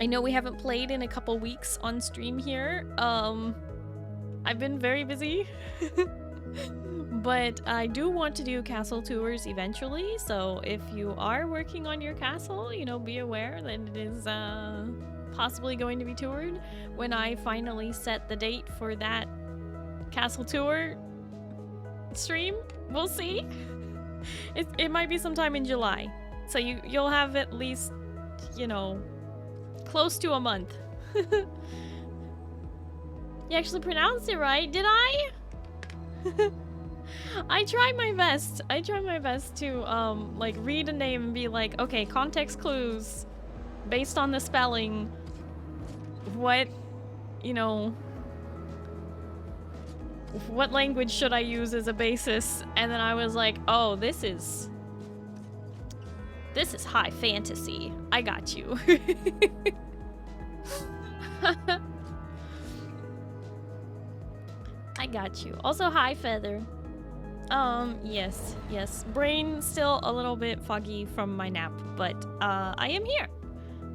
I know we haven't played in a couple weeks on stream here. I've been very busy. But I do want to do castle tours eventually, so if you are working on your castle, you know, be aware that it is possibly going to be toured when I finally set the date for that castle tour stream. We'll see. It might be sometime in July, so you'll have at least, you know, close to a month. You actually pronounced it right, did I? I try my best. I try my best to like read a name and be like, okay, context clues based on the spelling. What, you know, what language should I use as a basis? And then I was like, oh, this is high fantasy. I got you. I got you. Also, hi, Feather. Yes. Brain still a little bit foggy from my nap, but I am here.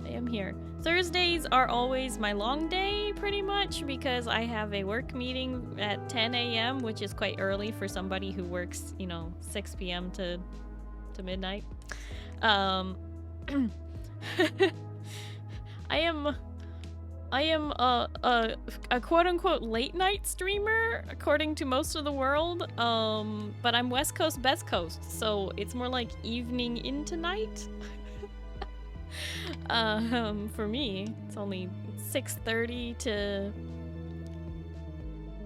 I am here. Thursdays are always my long day, pretty much, because I have a work meeting at 10 a.m., which is quite early for somebody who works, you know, 6 p.m. to midnight. I am a quote-unquote late-night streamer, according to most of the world, but I'm West Coast, Best Coast, so it's more like evening into night. For me, it's only 6:30 to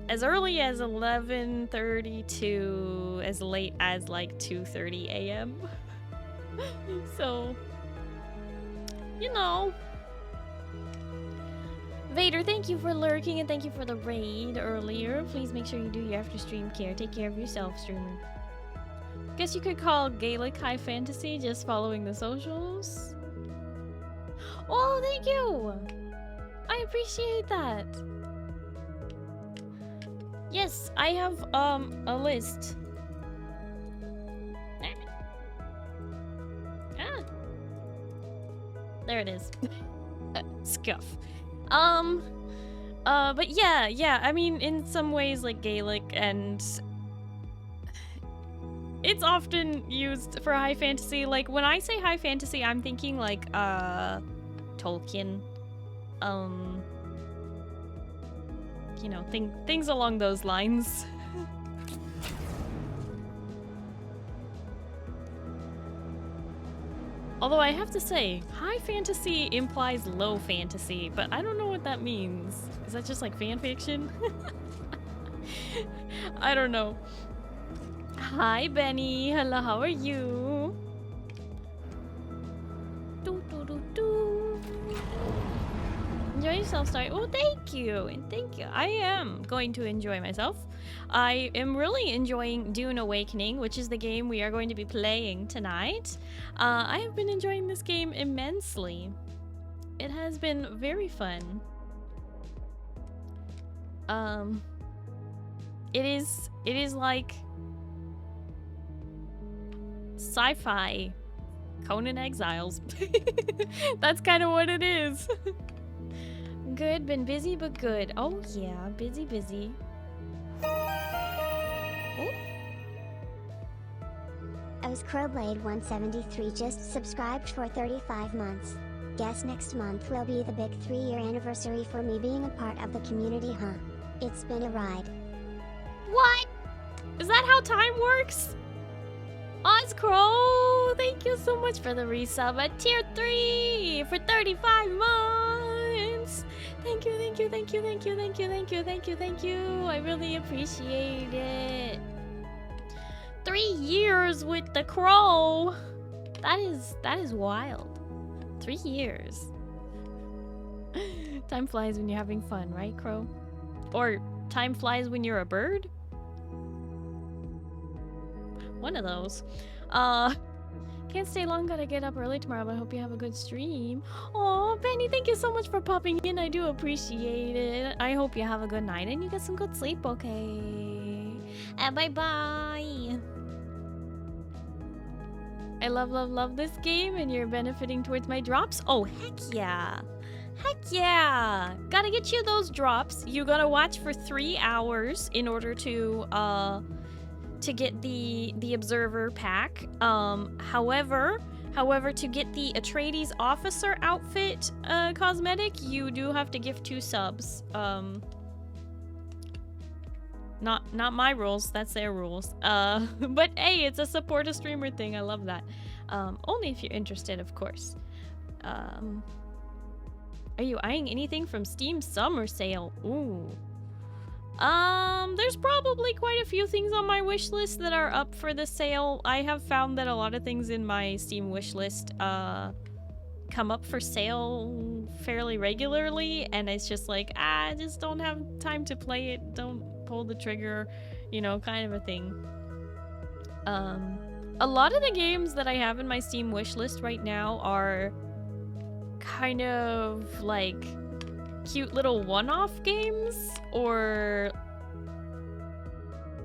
as early as 11:30 to as late as like 2:30 a.m. So, you know. Vader, thank you for lurking and thank you for the raid earlier. Please make sure you do your after stream care. Take care of yourself, streamer. Guess you could call Gaelic high fantasy just following the socials. Oh, thank you! I appreciate that. Yes, I have a list. Ah. There it is. Scuff. But yeah, I mean, in some ways, like Gaelic, and it's often used for high fantasy. Like, when I say high fantasy, I'm thinking, like, Tolkien, you know, things along those lines. Although I have to say, high fantasy implies low fantasy, but I don't know what that means. Is that just like fan fiction? I don't know. Hi, Benny. Hello, how are you? Enjoy yourself, Starry. Oh, thank you. And thank you. I am going to enjoy myself. I am really enjoying Dune Awakening, which is the game we are going to be playing tonight. I have been enjoying this game immensely. It has been very fun. It is like sci-fi Conan Exiles. That's kind of what it is. Good, been busy but good. Oh yeah, busy. Oh. Crowblade173 just subscribed for 35 months. Guess next month will be the big 3-year anniversary for me being a part of the community, huh? It's been a ride. What? Is that how time works? Ozcrow, thank you so much for the resub at tier 3 for 35 months. Thank you. I really appreciate it. 3 years with the crow. That is wild. 3 years. Time flies when you're having fun, right, Crow? Or time flies when you're a bird? One of those. Can't stay long, gotta get up early tomorrow, but I hope you have a good stream. Oh, Benny, thank you so much for popping in. I do appreciate it. I hope you have a good night and you get some good sleep, okay? And bye-bye. I love this game and you're benefiting towards my drops. Oh, heck yeah. Heck yeah! Gotta get you those drops. You gotta watch for 3 hours in order to get the observer pack. However, to get the Atreides officer outfit cosmetic, you do have to give 2 subs. Not my rules, that's their rules. But hey, it's a support a streamer thing. I love that. Only if you're interested, of course. Are you eyeing anything from Steam's summer sale? Ooh. There's probably quite a few things on my wish list that are up for the sale. I have found that a lot of things in my Steam wish list come up for sale fairly regularly, and it's just like, I just don't have time to play it, don't pull the trigger, you know, kind of a thing. A lot of the games that I have in my Steam wish list right now are kind of like cute little one-off games,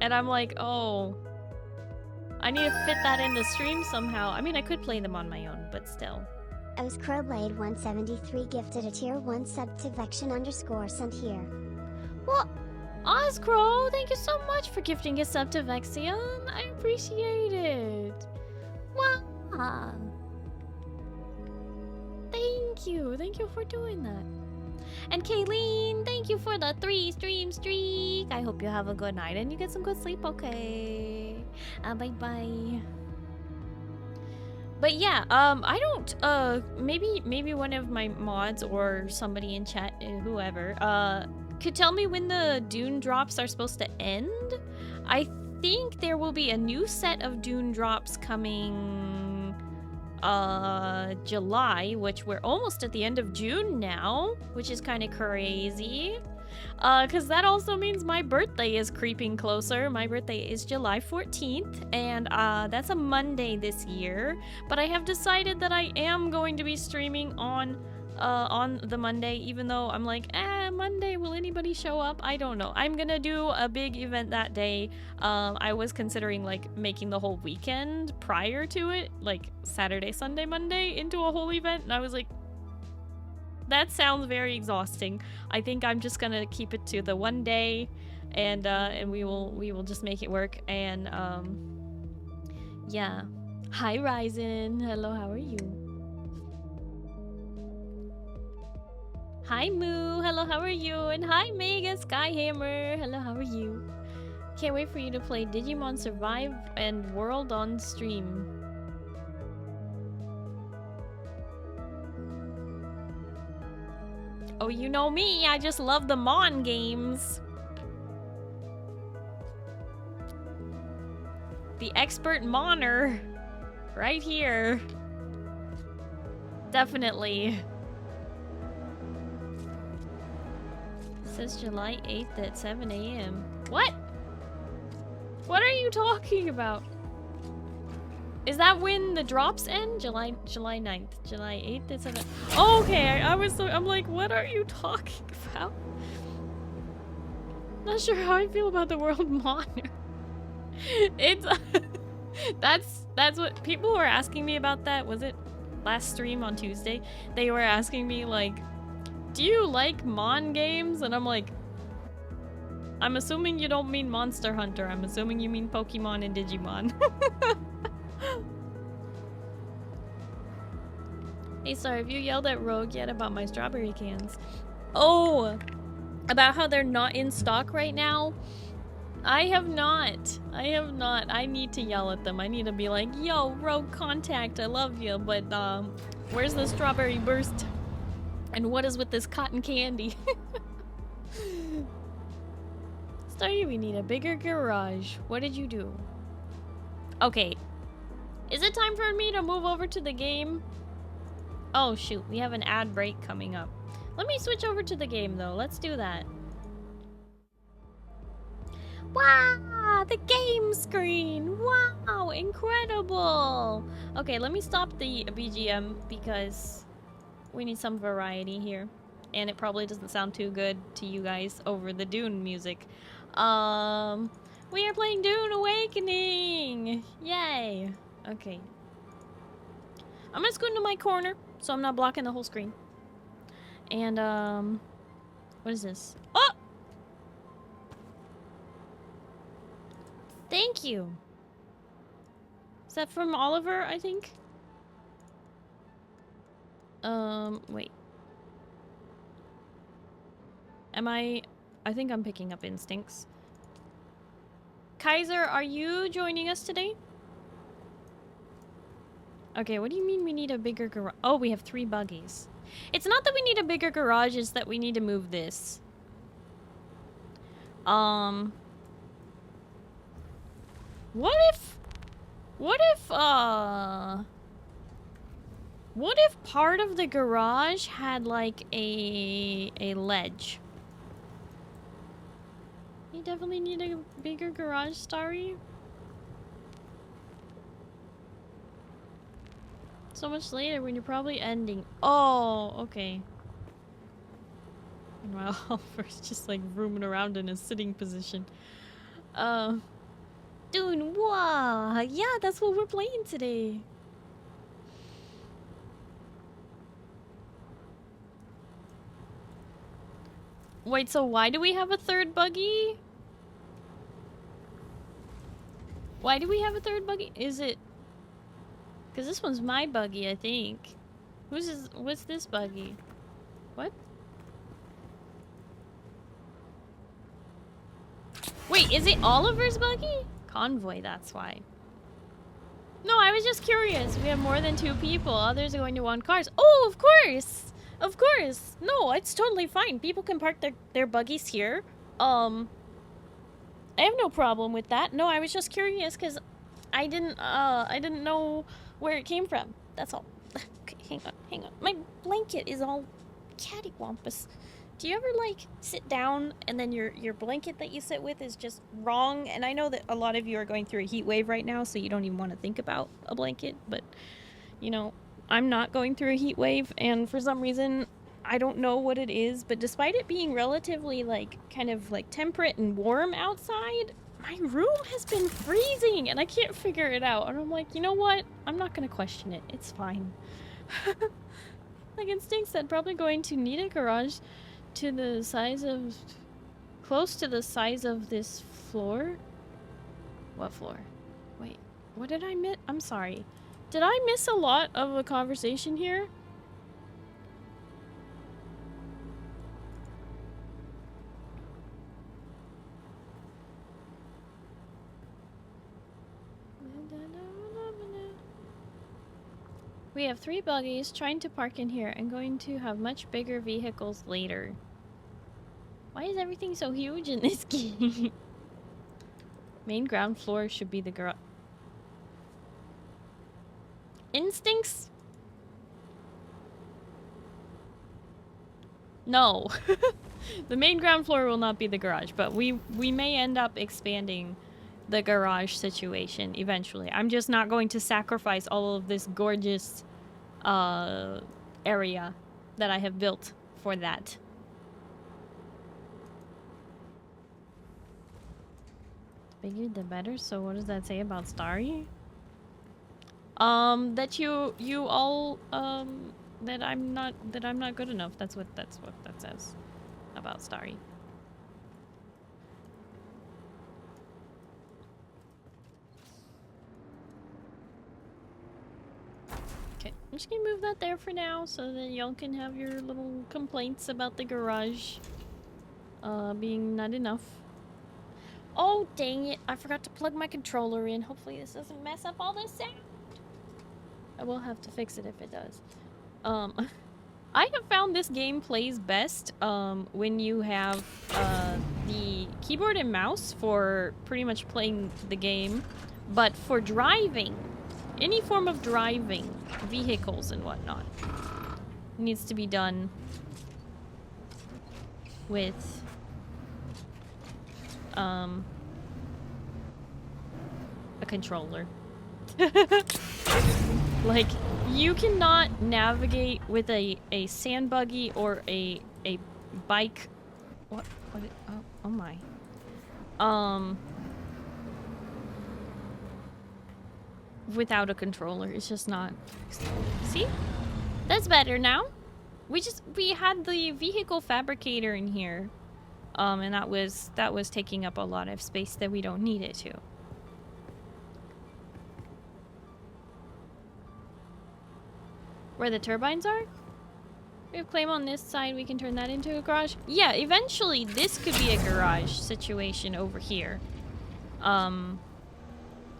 and I'm like, oh, I need to fit that into stream somehow. I mean, I could play them on my own, but still. Ozcrowblade173 gifted a tier 1 sub to Vexion_ sent here. Well, Ozcrow, thank you so much for gifting a sub to Vexion. I appreciate it. Wow. Thank you for doing that. And Kayleen, thank you for the 3-stream streak. I hope you have a good night and you get some good sleep, okay? Bye-bye. But yeah, I don't, maybe one of my mods or somebody in chat, whoever, could tell me when the Dune drops are supposed to end. I think there will be a new set of Dune drops coming July, which we're almost at the end of June now, which is kind of crazy. Because that also means my birthday is creeping closer. My birthday is July 14th, and that's a Monday this year. But I have decided that I am going to be streaming on the Monday, even though I'm like, Monday, will anybody show up? I don't know. I'm gonna do a big event that day. I was considering like making the whole weekend prior to it, like Saturday, Sunday, Monday into a whole event, and I was like, that sounds very exhausting. I think I'm just gonna keep it to the one day, and we will just make it work. And yeah. Hi Ryzen. Hello, how are you? Hi Moo, hello, how are you? And hi Mega Skyhammer, hello, how are you? Can't wait for you to play Digimon Survive and World on stream. Oh, you know me, I just love the Mon games. The expert Moner, right here. Definitely. Says July 8th at 7 a.m. What? What are you talking about? Is that when the drops end? July 9th. July 8th at 7. Oh, okay, I'm like, what are you talking about? Not sure how I feel about the World Monitor. It's that's what people were asking me about. That was it last stream on Tuesday. They were asking me like, do you like Mon games? And I'm like, I'm assuming you don't mean Monster Hunter. I'm assuming you mean Pokemon and Digimon. Hey, sorry, have you yelled at Rogue yet about my strawberry cans? Oh, about how they're not in stock right now? I have not. I need to yell at them. I need to be like, yo, Rogue Contact, I love you, but where's the strawberry burst? And what is with this cotton candy? Starry, we need a bigger garage. What did you do? Okay. Is it time for me to move over to the game? Oh shoot, we have an ad break coming up. Let me switch over to the game though. Let's do that. Wow, the game screen. Wow, incredible. Okay, let me stop the BGM because we need some variety here, and it probably doesn't sound too good to you guys over the Dune music. We are playing Dune Awakening! Yay! Okay. I'm gonna scoot into my corner so I'm not blocking the whole screen. And, what is this? Oh! Thank you. Is that from Oliver, I think? Wait. I think I'm picking up instincts. Kaiser, are you joining us today? Okay, what do you mean we need a bigger garage? Oh, we have 3 buggies. It's not that we need a bigger garage, it's that we need to move this. What if part of the garage had like a ledge? You definitely need a bigger garage, Starry. So much later when you're probably ending. Oh, okay. Meanwhile, Oliver's just like roaming around in a sitting position. Dune, wow. Yeah, that's what we're playing today. Wait, so why do we have a 3rd buggy? Why do we have a 3rd buggy? Is it... Because this one's my buggy, I think. What's this buggy? What? Wait, is it Oliver's buggy? Convoy, that's why. No, I was just curious. We have more than 2 people. Others are going to want cars. Oh, of course! Of course! No, it's totally fine. People can park their buggies here. I have no problem with that. No, I was just curious because I didn't know where it came from. That's all. Okay, hang on. My blanket is all cattywampus. Do you ever, like, sit down and then your blanket that you sit with is just wrong? And I know that a lot of you are going through a heat wave right now, so you don't even want to think about a blanket. But, you know, I'm not going through a heat wave, and for some reason, I don't know what it is. But despite it being relatively, like, kind of, like, temperate and warm outside, my room has been freezing, and I can't figure it out. And I'm like, you know what? I'm not going to question it. It's fine. Like Instinct said, probably going to need a garage to the size of... close to the size of this floor? What floor? Wait, what did I miss? I'm sorry. Did I miss a lot of a conversation here? We have 3 buggies trying to park in here and going to have much bigger vehicles later. Why is everything so huge in this game? Main ground floor should be the garage. Instincts? No. The main ground floor will not be the garage, but we may end up expanding the garage situation eventually. I'm just not going to sacrifice all of this gorgeous area that I have built for that. The bigger the better. So what does that say about Starry? That you all that I'm not good enough. That's what that says about Starry. Okay, I'm just gonna move that there for now so that y'all can have your little complaints about the garage being not enough. Oh, dang it. I forgot to plug my controller in. Hopefully this doesn't mess up all this sound. I will have to fix it if it does. I have found this game plays best when you have the keyboard and mouse for pretty much playing the game, but for driving, any form of driving, vehicles and whatnot, needs to be done with a controller. Like, you cannot navigate with a sand buggy or a bike. What oh my. Without a controller. It's just not. See? That's better now. we had the vehicle fabricator in here. And that was taking up a lot of space that we don't need it to. Where the turbines are? We have claim on this side, we can turn that into a garage. Yeah, eventually this could be a garage situation over here.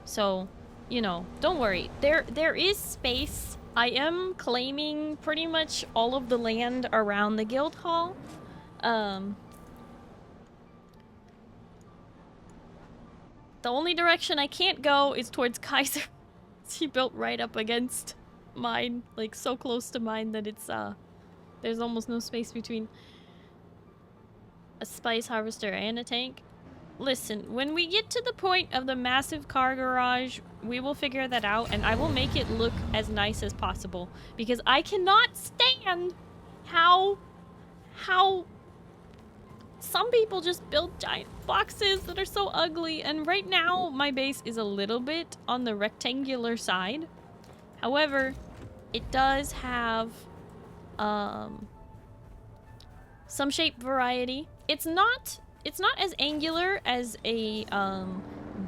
So, you know, don't worry. There is space. I am claiming pretty much all of the land around the guild hall. The only direction I can't go is towards Kaiser. He built right up against mine, like so close to mine that it's there's almost no space between a spice harvester and a tank. Listen, when we get to the point of the massive car garage, we will figure that out and I will make it look as nice as possible because I cannot stand how some people just build giant boxes that are so ugly, and right now my base is a little bit on the rectangular side. However, it does have some shape variety. It's not as angular as a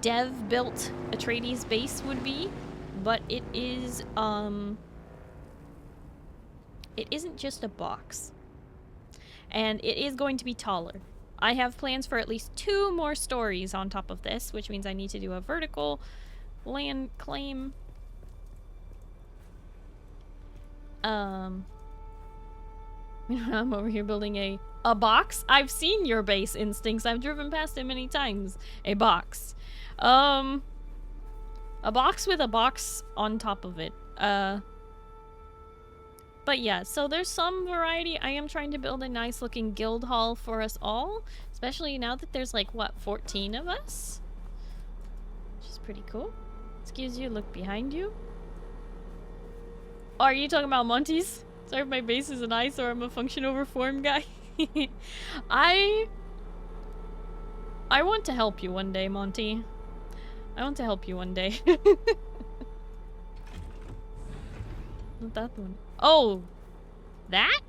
dev built Atreides base would be, but it is it isn't just a box. And it is going to be taller. I have plans for at least 2 more stories on top of this, which means I need to do a vertical land claim. I'm over here building a box. I've seen your base, Instincts. I've driven past it many times. A box. A box with a box on top of it. But yeah, so there's some variety. I am trying to build a nice looking guild hall for us all, especially now that there's like, what, 14 of us? Which is pretty cool. Excuse you, look behind you. Oh, are you talking about Monty's? Sorry if my base is an ice or I'm a function over form guy. I want to help you one day, Monty. I want to help you one day. Not that one. Oh, that?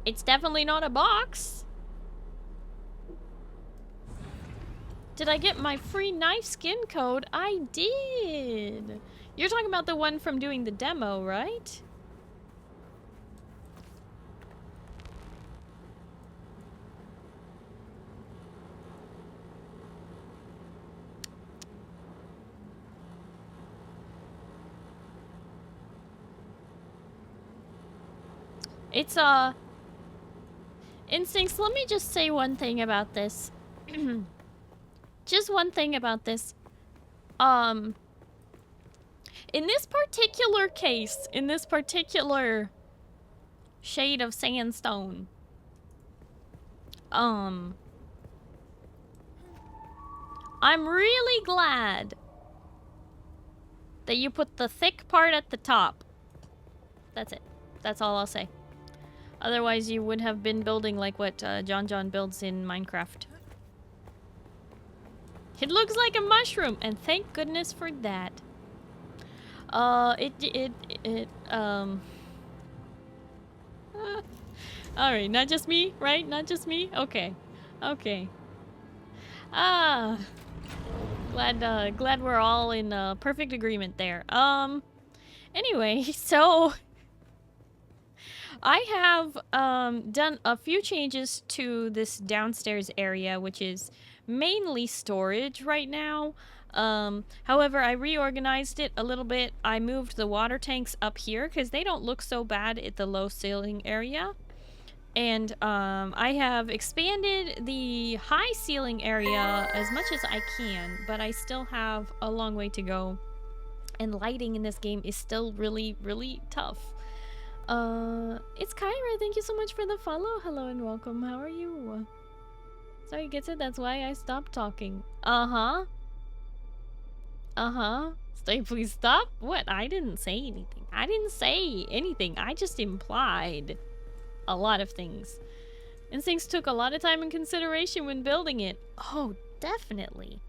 It's definitely not a box. Did I get my free knife skin code? I did. You're talking about the one from doing the demo, right? It's Instincts, let me just say one thing about this. Just one thing about this. In this particular case, in this particular shade of sandstone, I'm really glad that you put the thick part at the top. That's it. That's all I'll say. Otherwise, you would have been building like what John builds in Minecraft. It looks like a mushroom, and thank goodness for that. Alright, not just me, right? Not just me? Okay. Okay. Glad we're all in perfect agreement there. Anyway, so I have done a few changes to this downstairs area, which is mainly storage right now. However, I reorganized it a little bit. I moved the water tanks up here because they don't look so bad at the low ceiling area. And I have expanded the high ceiling area as much as I can, but I still have a long way to go. And lighting in this game is still really, really tough. It's Kyra. Thank you so much for the follow. Hello and welcome. How are you? Sorry, gets it? That's why I stopped talking. Uh-huh. Stay, please stop. What? I didn't say anything. I didn't say anything. I just implied a lot of things. Instincts took a lot of time and consideration when building it. Oh, definitely.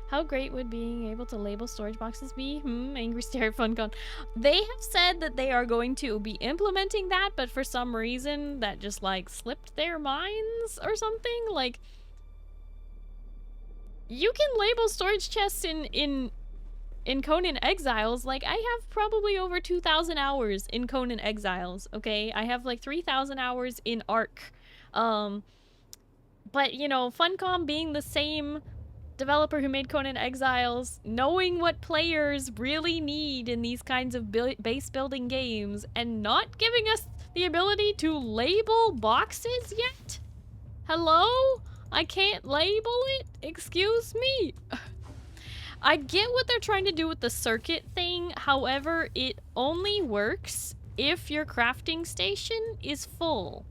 How great would being able to label storage boxes be? Angry Stare Funcon. They have said that they are going to be implementing that, but for some reason that just like slipped their minds or something. Like, you can label storage chests in Conan Exiles. Like, I have probably over 2,000 hours in Conan Exiles, okay? I have like 3,000 hours in Ark. But, you know, Funcom being the same developer who made Conan Exiles, knowing what players really need in these kinds of base building games, and not giving us the ability to label boxes yet? Hello? I can't label it? Excuse me? I get what they're trying to do with the circuit thing, however, it only works if your crafting station is full.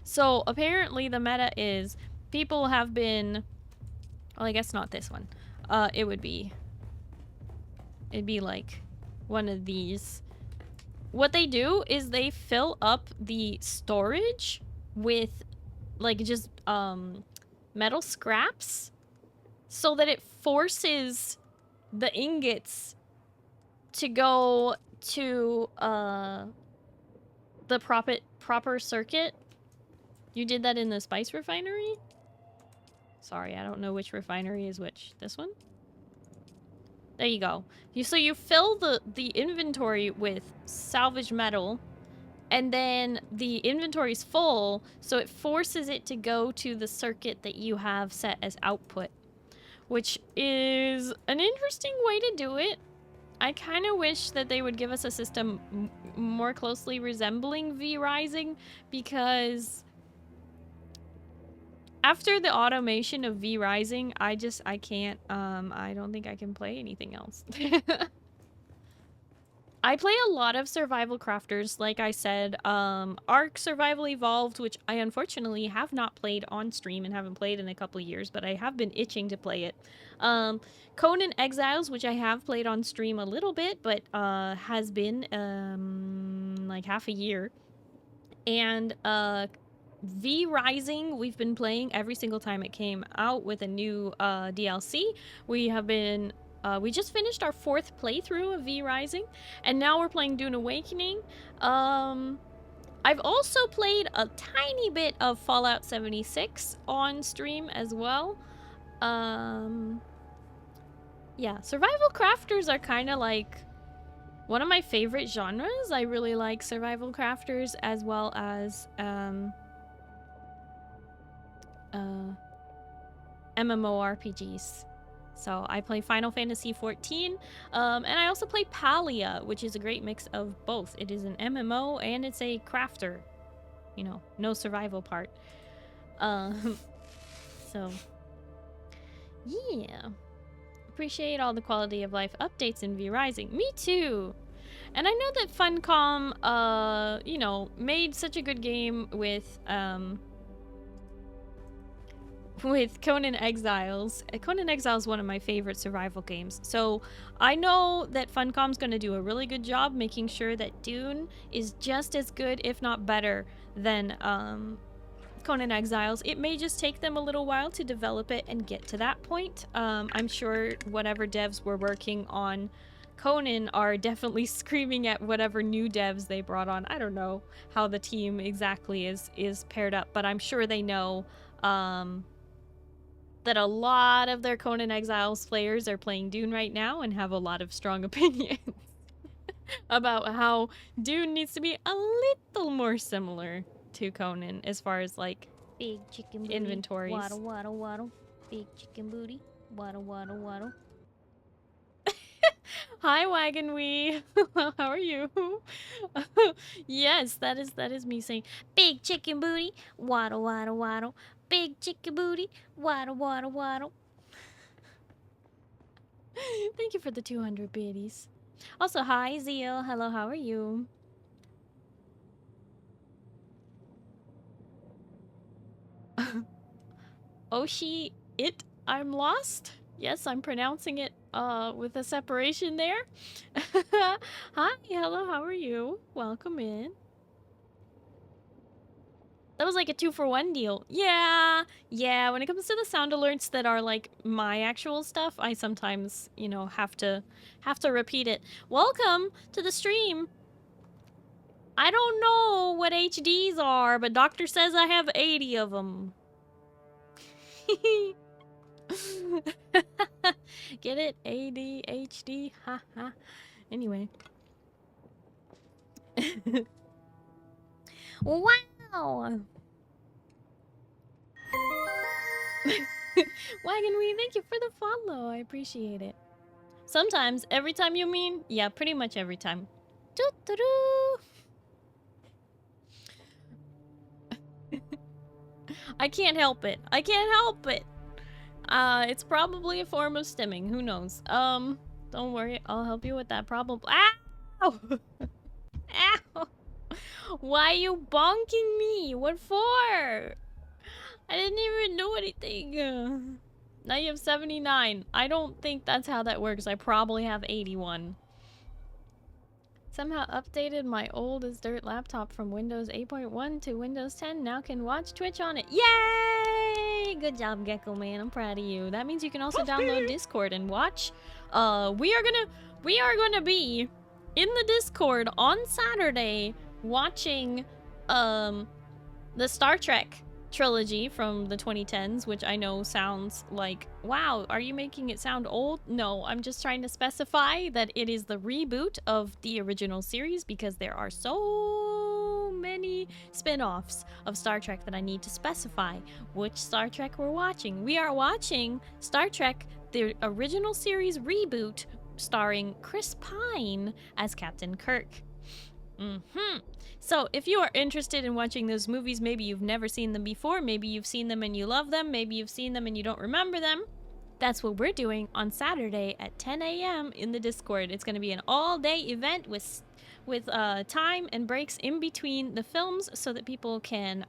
So apparently the meta is people have been... Well, I guess not this one. It'd be like one of these. What they do is they fill up the storage with like just metal scraps so that it forces the ingots to go to the proper circuit. You did that in the spice refinery? Sorry, I don't know which refinery is which. This one? There you go. So you fill the inventory with salvaged metal, and then the inventory's full, so it forces it to go to the circuit that you have set as output, which is an interesting way to do it. I kind of wish that they would give us a system more closely resembling V-Rising, because after the automation of V-Rising, I can't, I don't think I can play anything else. I play a lot of survival crafters, like I said. Ark Survival Evolved, which I unfortunately have not played on stream and haven't played in a couple of years, but I have been itching to play it. Conan Exiles, which I have played on stream a little bit, but has been like half a year. And V-Rising, we've been playing every single time it came out with a new DLC. We have been, we just finished our 4th playthrough of V-Rising, and now we're playing Dune Awakening. I've also played a tiny bit of Fallout 76 on stream as well. Yeah, survival crafters are kind of like one of my favorite genres. I really like survival crafters as well as MMORPGs. So I play Final Fantasy XIV, and I also play Palia, which is a great mix of both. It is an MMO and it's a crafter. You know, no survival part. So, yeah. Appreciate all the quality of life updates in V-Rising. Me too! And I know that Funcom, you know, made such a good game with Conan Exiles. Conan Exiles is one of my favorite survival games. So I know that Funcom's going to do a really good job making sure that Dune is just as good, if not better, than Conan Exiles. It may just take them a little while to develop it and get to that point. I'm sure whatever devs were working on Conan are definitely screaming at whatever new devs they brought on. I don't know how the team exactly is paired up, but I'm sure they know that a lot of their Conan Exiles players are playing Dune right now and have a lot of strong opinions about how Dune needs to be a little more similar to Conan as far as like big chicken booty, inventories. Waddle, waddle, waddle. Big chicken booty. Waddle, waddle, waddle. Hi, Wagon Wee. How are you? Yes, that is me saying Big chicken booty. Waddle, waddle, waddle. Big chicken booty. Waddle, waddle, waddle. Thank you for the 200 biddies. Also, hi, Zeal. Hello, how are you? Oshi it I'm lost? Yes, I'm pronouncing it with a separation there. Hi, hello, how are you? Welcome in. That was like a 2-for-1 deal. Yeah, yeah. When it comes to the sound alerts that are like my actual stuff, I sometimes, you know, have to repeat it. Welcome to the stream. I don't know what HDs are, but doctor says I have 80 of them. Get it? ADHD? Ha ha. Anyway. Wow! Wagon Wee, thank you for the follow. I appreciate it. Sometimes, every time you mean? Yeah, pretty much every time. Doo-doo-doo. I can't help it. I can't help it. It's probably a form of stimming. Who knows? Don't worry. I'll help you with that problem. Ow! Ow! Why are you bonking me? What for? I didn't even do anything. Now you have 79. I don't think that's how that works. I probably have 81. Somehow updated my old as dirt laptop from Windows 8.1 to Windows 10. Now can watch Twitch on it. Yay! Good job, Gecko Man. I'm proud of you. That means you can also download Discord and watch. We are gonna be in the Discord on Saturday watching the Star Trek trilogy from the 2010s, which I know sounds like, wow, are you making it sound old? No, I'm just trying to specify that it is the reboot of the original series because there are so many spin-offs of Star Trek that I need to specify which Star Trek we're watching. We are watching Star Trek, the original series reboot, starring Chris Pine as Captain Kirk. So if you are interested in watching those movies, maybe you've never seen them before, maybe you've seen them and you love them, maybe you've seen them and you don't remember them, that's what we're doing on Saturday at 10 a.m. in the Discord. It's going to be an all-day event with time and breaks in between the films so that people can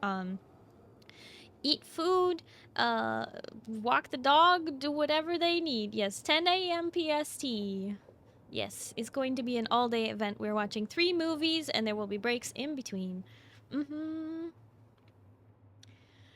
eat food, walk the dog, do whatever they need. Yes, 10 a.m. PST. Yes, it's going to be an all-day event. We're watching 3 movies, and there will be breaks in between.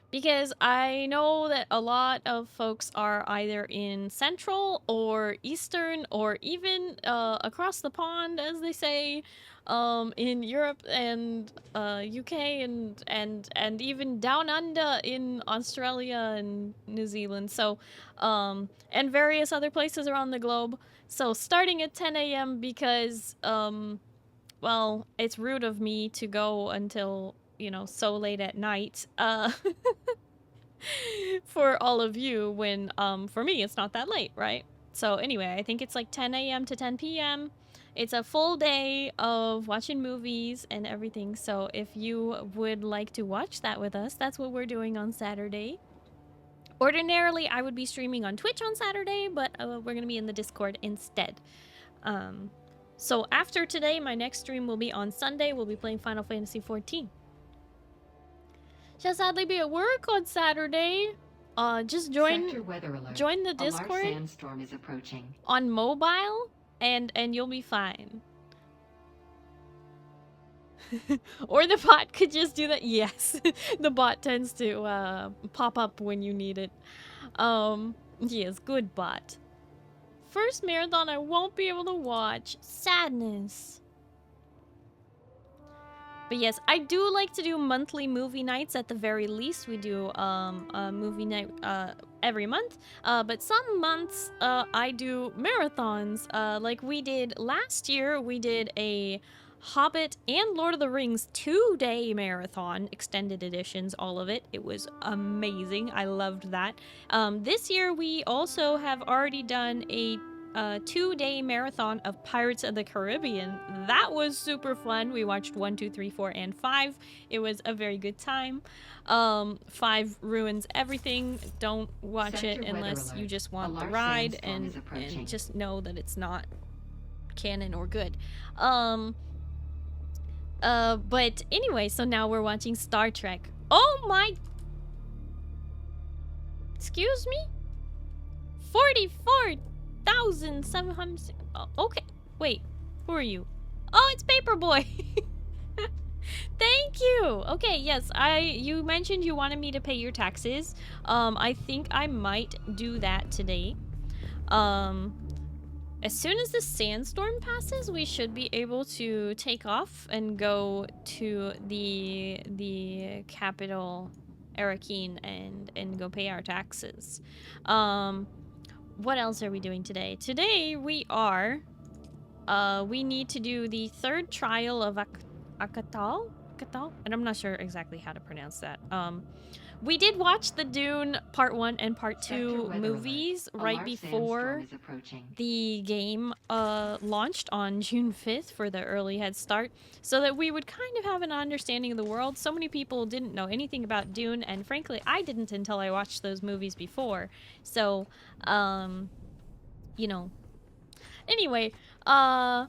Because I know that a lot of folks are either in Central or Eastern or even across the pond, as they say, in Europe and UK and even down under in Australia and New Zealand. So, and various other places around the globe. So starting at 10 a.m. because, well, it's rude of me to go until, you know, so late at night, for all of you when, for me, it's not that late, right? So anyway, I think it's like 10 a.m. to 10 p.m. It's a full day of watching movies and everything. So if you would like to watch that with us, that's what we're doing on Saturday. Ordinarily, I would be streaming on Twitch on Saturday, but we're going to be in the Discord instead. So after today, my next stream will be on Sunday. We'll be playing Final Fantasy XIV. Shall sadly be at work on Saturday. Just join the Discord. A large sandstorm is approaching. On mobile, and you'll be fine. Or the bot could just do that. Yes, the bot tends to pop up when you need it. Yes, good bot. First marathon I won't be able to watch. Sadness. But yes, I do like to do monthly movie nights at the very least. We do a movie night every month. But some months I do marathons. Like we did last year, we did a Hobbit and Lord of the Rings 2-day marathon, extended editions, all of it. It was amazing. I loved that. This year we also have already done a 2-day marathon of Pirates of the Caribbean. That was super fun. We watched 1, 2, 3, 4, and 5. It was a very good time. 5 ruins everything. Don't watch it unless you just want the ride and just know that it's not canon or good. But anyway, so now we're watching Star Trek. Oh my... Excuse me? 44,700... Oh, okay. Wait, who are you? Oh, it's Paperboy! Thank you. Okay, yes, you mentioned you wanted me to pay your taxes. I think I might do that today. As soon as the sandstorm passes, we should be able to take off and go to the capital, Arakeen, and go pay our taxes. What else are we doing today? Today we are we need to do the third trial of Akatal? Akatal? And I'm not sure exactly how to pronounce that. We did watch the Dune Part 1 and Part 2 movies right before the game launched on June 5th for the early head start, so that we would kind of have an understanding of the world. So many people didn't know anything about Dune, and frankly, I didn't until I watched those movies before. So, you know. Anyway, I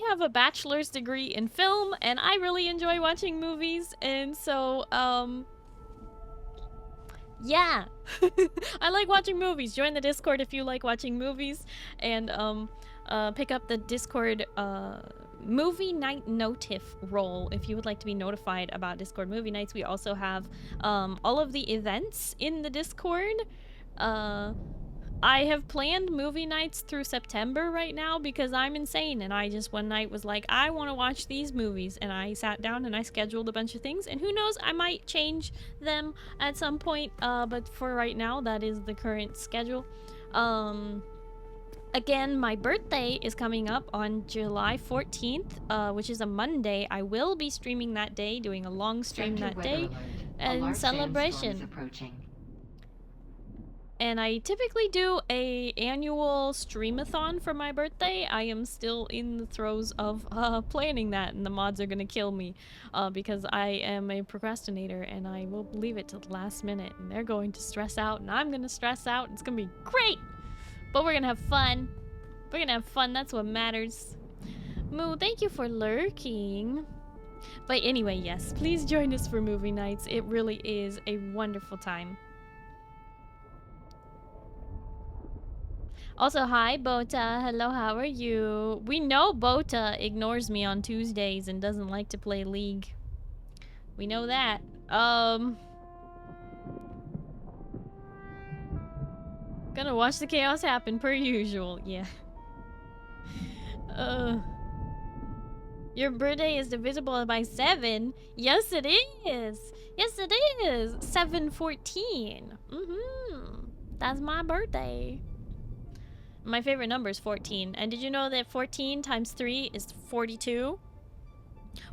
have a bachelor's degree in film, and I really enjoy watching movies, and so, yeah. I like watching movies. Join the Discord if you like watching movies, and pick up the Discord movie night notif role if you would like to be notified about Discord movie nights. We also have all of the events in the Discord. I have planned movie nights through September right now because I'm insane, and I just one night was like, I want to watch these movies, and I sat down and I scheduled a bunch of things, and who knows, I might change them at some point, but for right now, that is the current schedule. Again, my birthday is coming up on July 14th, which is a Monday. I will be streaming that day, doing a long stream that day, and celebration. And I typically do a annual streamathon for my birthday. I am still in the throes of planning that, and the mods are gonna kill me because I am a procrastinator and I will leave it till the last minute, and they're going to stress out and I'm gonna stress out. It's gonna be great, but we're gonna have fun. We're gonna have fun, that's what matters. Moo, thank you for lurking. But anyway, yes, please join us for movie nights. It really is a wonderful time. Also, hi, Bota. Hello, how are you? We know Bota ignores me on Tuesdays and doesn't like to play League. We know that. Gonna watch the chaos happen per usual. Yeah. Your birthday is divisible by 7. Yes, it is. Yes, it is. 7/14. That's my birthday. My favorite number is 14. And did you know that 14 times 3 is 42?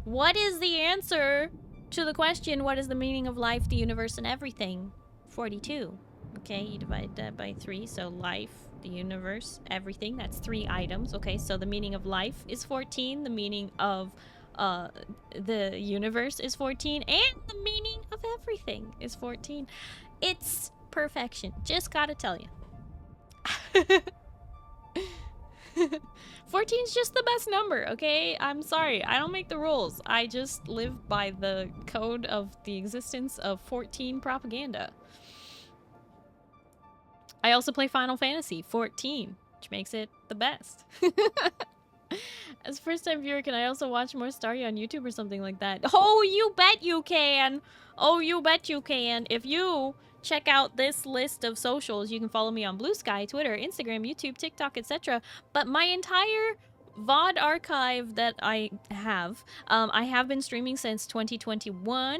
What is the answer to the question, what is the meaning of life, the universe, and everything? 42. Okay, you divide that by 3, so life, the universe, everything, that's 3 items. Okay, so the meaning of life is 14, the meaning of the universe is 14, and the meaning of everything is 14. It's perfection. Just gotta tell you. 14's just the best number, okay? I'm sorry, I don't make the rules. I just live by the code of the existence of 14 propaganda. I also play Final Fantasy 14, which makes it the best. As a first-time viewer, can I also watch more Starry on YouTube or something like that? Oh, you bet you can! Oh, you bet you can. If you check out this list of socials, you can follow me on Blue Sky, Twitter, Instagram, YouTube, TikTok, etc. But my entire VOD archive that I have been streaming since 2021,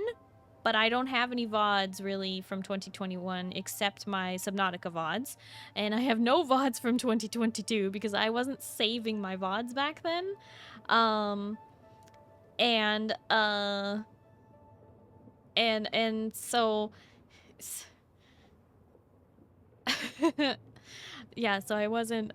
but I don't have any VODs really from 2021 except my Subnautica VODs. And I have no VODs from 2022 because I wasn't saving my VODs back then. And so yeah, so I wasn't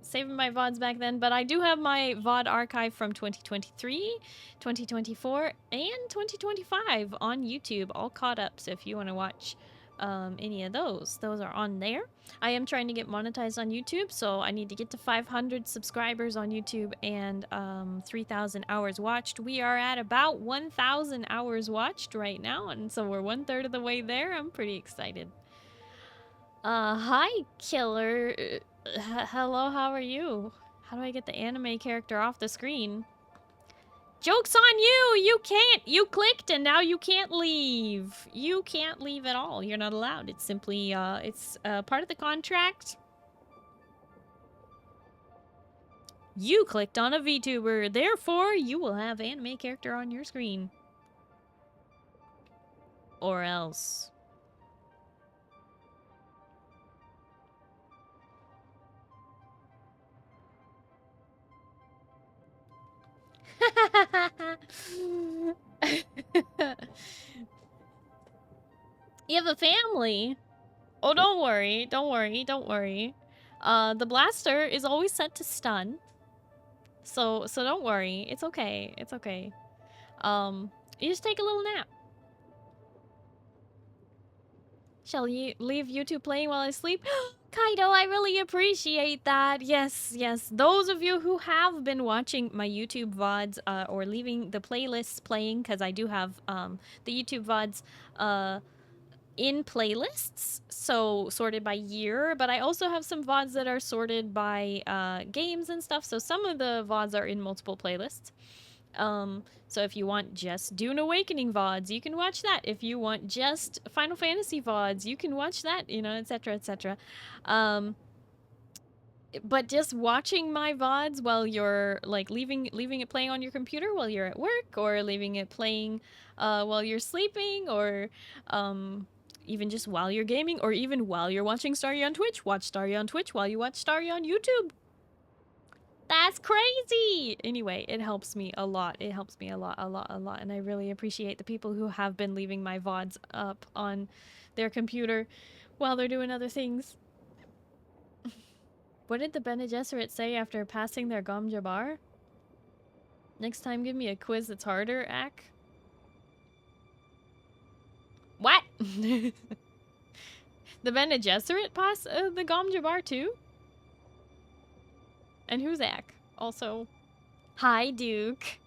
saving my VODs back then, but I do have my VOD archive from 2023, 2024, and 2025 on YouTube, all caught up. So if you want to watch any of those are on there. I am trying to get monetized on YouTube, so I need to get to 500 subscribers on YouTube and 3,000 hours watched. We are at about 1,000 hours watched right now, and so we're 1/3 of the way there. I'm pretty excited. Hi, Killer. Hello, how are you? How do I get the anime character off the screen? Joke's on you! You can't! You clicked and now you can't leave. You can't leave at all. You're not allowed. It's simply, it's part of the contract. You clicked on a VTuber, therefore you will have anime character on your screen. Or else. You have a family? Oh, don't worry, don't worry, don't worry. The blaster is always set to stun. So don't worry. It's okay. It's okay. You just take a little nap. Shall you leave YouTube playing while I sleep? Kaido, I really appreciate that. Yes, yes. Those of you who have been watching my YouTube VODs or leaving the playlists playing, because I do have the YouTube VODs in playlists, so sorted by year, but I also have some VODs that are sorted by games and stuff, so some of the VODs are in multiple playlists. So if you want just Dune Awakening VODs, you can watch that. If you want just Final Fantasy VODs, you can watch that, you know, etc., etc. But just watching my VODs while you're, like, leaving it playing on your computer while you're at work, or leaving it playing while you're sleeping, or even just while you're gaming, or even while you're watching Starry on Twitch. Watch Starry on Twitch while you watch Starry on YouTube. That's crazy! Anyway, it helps me a lot. It helps me a lot. And I really appreciate the people who have been leaving my VODs up on their computer while they're doing other things. What did the Bene Gesserit say after passing their Gom Jabbar? Next time, give me a quiz that's harder, Ak. What? The Bene Gesserit pass the Gom Jabbar too? And who's Ak? Also, hi, Duke.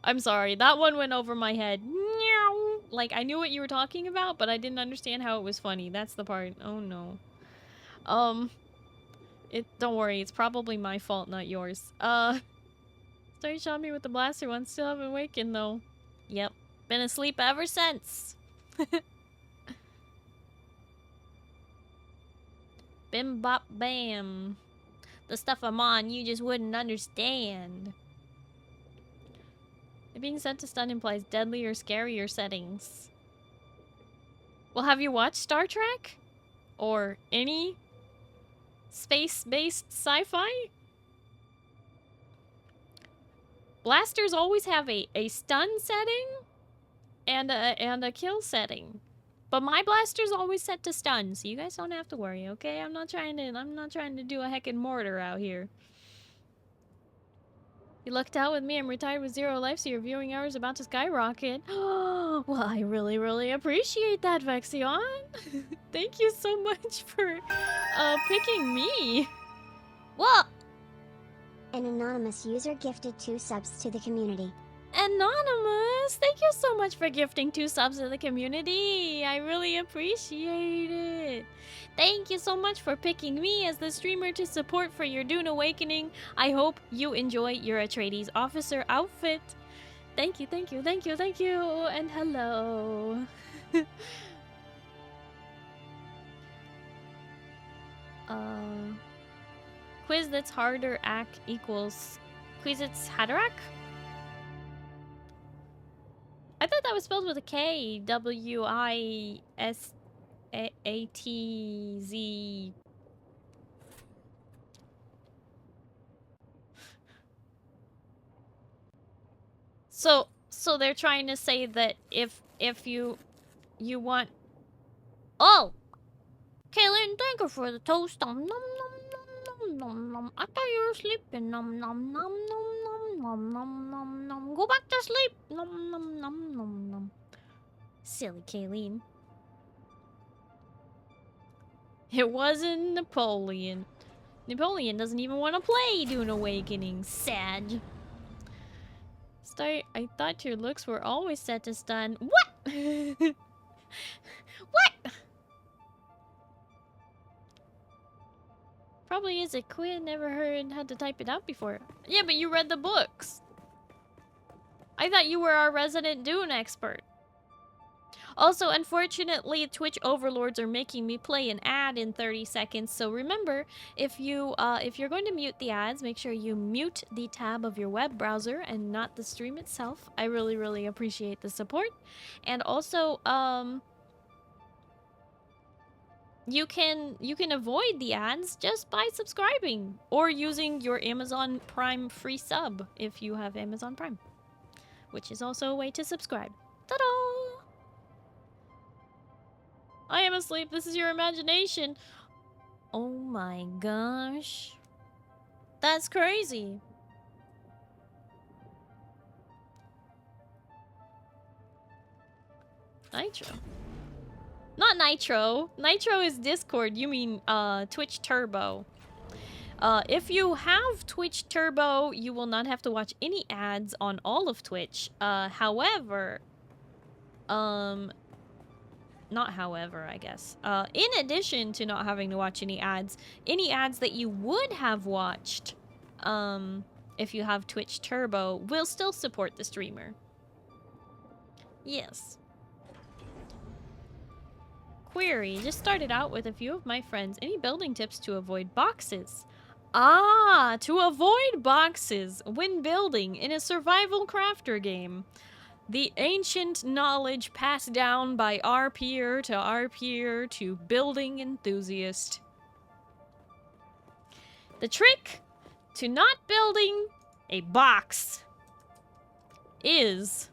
I'm sorry, that one went over my head. Like, I knew what you were talking about, but I didn't understand how it was funny. That's the part. Oh, no. Don't worry, it's probably my fault, not yours. Starry shot me with the blaster one. Still haven't wakened, though. Yep. Been asleep ever since. Bim bop bam. The stuff I'm on, you just wouldn't understand. It being sent to stun implies deadly or scarier settings. Well, have you watched Star Trek? Or any space-based sci-fi? Blasters always have a stun setting and a kill setting. But my blaster's always set to stun, so you guys don't have to worry, okay? I'm not trying to do a heckin' mortar out here. You lucked out with me. I'm retired with 0 life, so your viewing hours are about to skyrocket. Oh, well, I really, really appreciate that, Vexion. Thank you so much for picking me. What? An anonymous user gifted 2 subs to the community. Anonymous, thank you so much for gifting 2 subs to the community. I really appreciate it. Thank you so much for picking me as the streamer to support for your Dune Awakening. I hope you enjoy your Atreides officer outfit. Thank you, thank you, thank you, thank you, and hello. Quiz that's harder Ak equals quiz that's Haderach? I thought that was spelled with a K. W-I-S-A-T-Z. So they're trying to say that if you want... Oh! Kaylin, thank you for the toast. Nom, nom, nom, nom, nom, nom. I thought you were sleeping. Nom, nom, nom, nom, nom, nom, nom, nom, nom. Go back to sleep. Nom, nom, nom, nom, nom. Silly Kayleen. It wasn't Napoleon. Napoleon doesn't even want to play Dune Awakening. Sad. Starry, I thought your looks were always set to stun. What? What? Probably is a quid. Never heard how to type it out before. Yeah, but you read the books. I thought you were our resident Dune expert. Also, unfortunately, Twitch overlords are making me play an ad in 30 seconds. So remember, if you're going to mute the ads, make sure you mute the tab of your web browser and not the stream itself. I really, really appreciate the support. And also, you can avoid the ads just by subscribing or using your Amazon Prime free sub if you have Amazon Prime, which is also a way to subscribe. Ta-da! I am asleep. This is your imagination. Oh my gosh. That's crazy. Nitro. Not Nitro. Nitro is Discord. You mean Twitch Turbo. If you have Twitch Turbo, you will not have to watch any ads on all of Twitch. However, not however, I guess. In addition to not having to watch any ads that you would have watched, if you have Twitch Turbo, will still support the streamer. Yes. Query. Just started out with a few of my friends. Any building tips to avoid boxes? Ah, to avoid boxes when building in a survival crafter game. The ancient knowledge passed down by our peer to building enthusiast. The trick to not building a box is,